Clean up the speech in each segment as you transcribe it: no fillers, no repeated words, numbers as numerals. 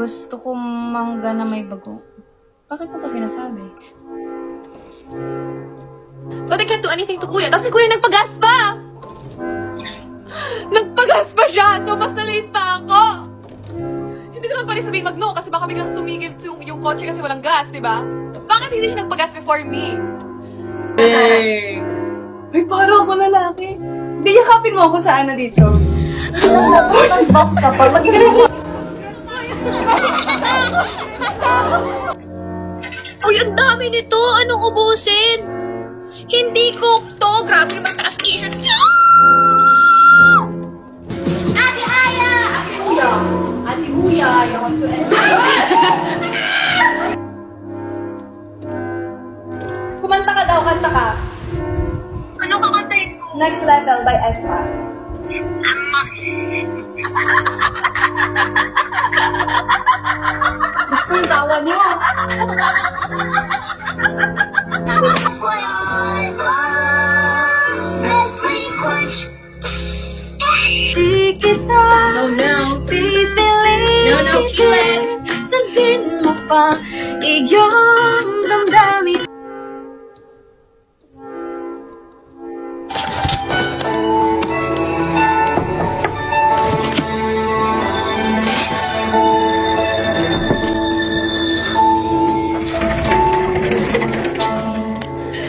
Gusto ko mangga na may bago. Bakit mo pa sinasabi? But I can't do anything to Kuya. Tapos si Kuya nagpagas pa! Nagpagas pa siya! So, mas na-late pa ako! Hindi naman pa rin sabihin mag-no kasi baka biglang tumigil yung kotse kasi walang gas, di ba? Bakit hindi siya nagpagas before me? Hey! Uy, parang ako lalaki. Hindi, yakapin mo ako sa ano dito. Box ka pa. Magiging mo. Uy, ang dami nito! Anong ubusin? Hindi cook to! Grabe naman taas t-shirt niya! Ate Aya! Ate Kuya! Ate Kuya! You want to end? Kumanta ka daw, kanta ka. Ano kakantayin mo? Next Level by Espa. Gusto yung tawa niyo. Di kita pipiliin. kill it! Sabihin mo pa iyong damdamin.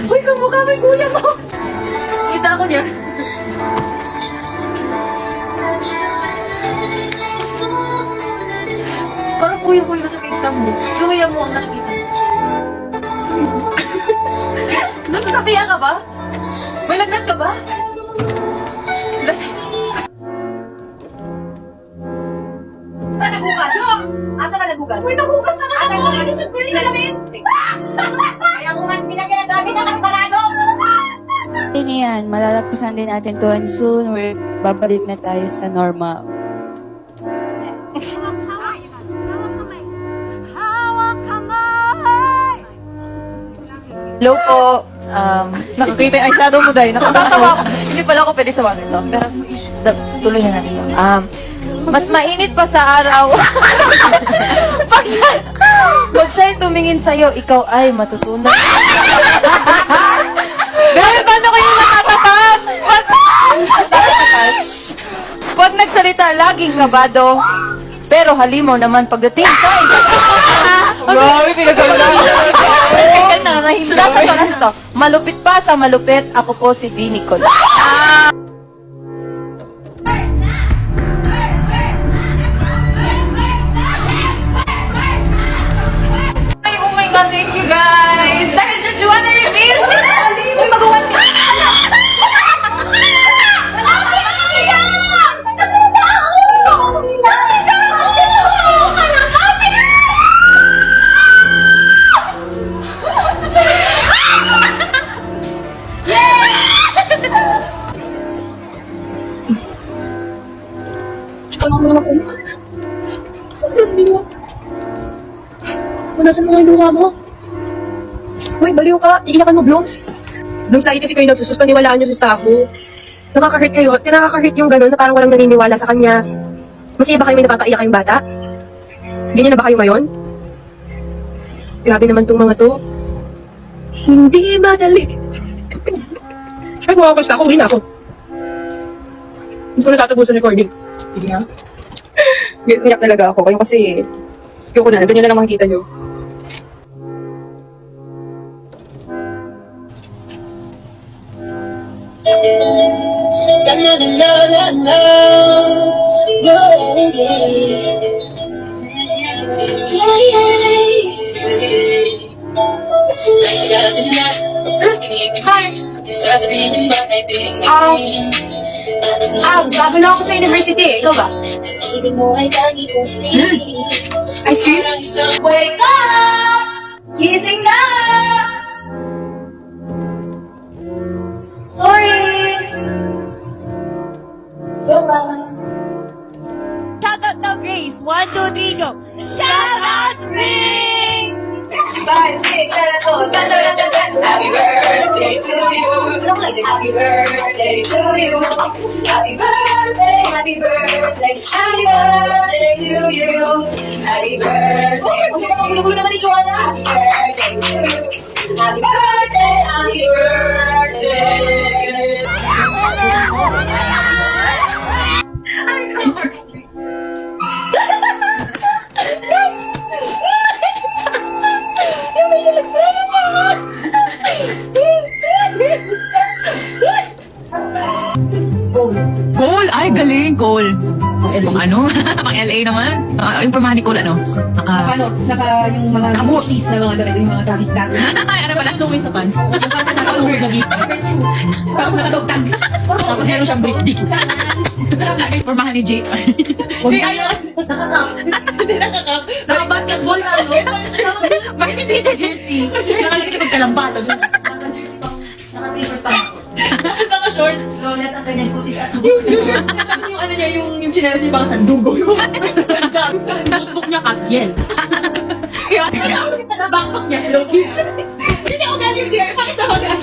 Uy, kamukha may kuya mo. Kita ako niya. Parang kuya-kuya na nakikita mo. Kuya mo ang nakikita. Nasasabihan ka ba? May lagnat ka ba? Lasing. Nagugas? Asa ka nagugas? Uy, nagugas na nga ako! Nagugas ko yung salamin! Kaya kung nga pinagyan na sabi na kasi barado! Hindi yan, malalagpasan din natin to and soon we're babalik na tayo sa normal. Hello po. Nakakita yung eyeshadow mo dahil. Nakakatawa ako. Hindi pala ako pwede sa ito. Pero tuloy na natin ito. Mas mainit pa sa araw. Pag siya'y tumingin sa'yo, ikaw ay matutunan. Pero paano kayo nakatapat? Pag nagsalita, laging kabado. Pero halimaw naman pagdating sa grabe, pinagawin Lasa to. Malupit pa sa malupit, ako po si Vinicol. Oh my God, thank you guys! Dahil dyan, you wanna reveal? Uy, magawan ka! Nasaan mo yung luha mo? Uy, baliw ka. Iiyakan mo, Blooms. Blooms, lagi kasi kayo nagsusus. Paniwalaan nyo sa staff mo. Nakaka-hurt kayo. Nakaka-hurt yung gano'n na parang walang naniniwala sa kanya. Masaya ba kayo may napapaiyak kayong bata? Ganyan na ba kayo ngayon? Grabe naman tong mga to. Hindi madali. Ay, kung ako gusto ako, uwi na ako. Hindi ko natatapusan recording. Sige nga. Iyak talaga ako. Kayo kasi, ayoko na. Ganyan na lang makikita nyo. Bago na ako sa university. Ikaw ba? Ice cream? Wake up! Gising na! Sorry! Yola! Shout out now, Grace! 1, 2, 3, go! Shout out, Grace! 5, 6, 7, 8. Happy birthday Happy birthday to you. Happy birthday, happy birthday, happy birthday to you. Happy birthday. Gulo naman ni Joanna. Happy birthday to you. Happy birthday, happy birthday. I'm sorry. Yung facial expression mo! Cole! Ay, galing, Cole. Pang ano? Pang LA naman. Yung pormahan ni Cole, ano? Yung mga mochies na mga damit, yung mga Travis Scott. Ay, ano pala? Tumay sa pants. Naka-over na dito. Tapos nakadogtag. Tapos meron siyang brief dito. Pormahan ni JR. JR yun! Hindi nakakap. Naka-basketball na, no? Bakit hindi siya jersey? Nakalagay sa pagkalambata. Naka-paper pa ako. Naka-shorts. Flawless ang kanyang kutis at Yung shirt niya, tapos yung ano niya, yung chinelas niya parang sandugo. Yung Sa notebook niya, Katyen. Kaya, sa backpack niya, Hello Kitty. Hindi ako galing, JR. Bakit ako galing?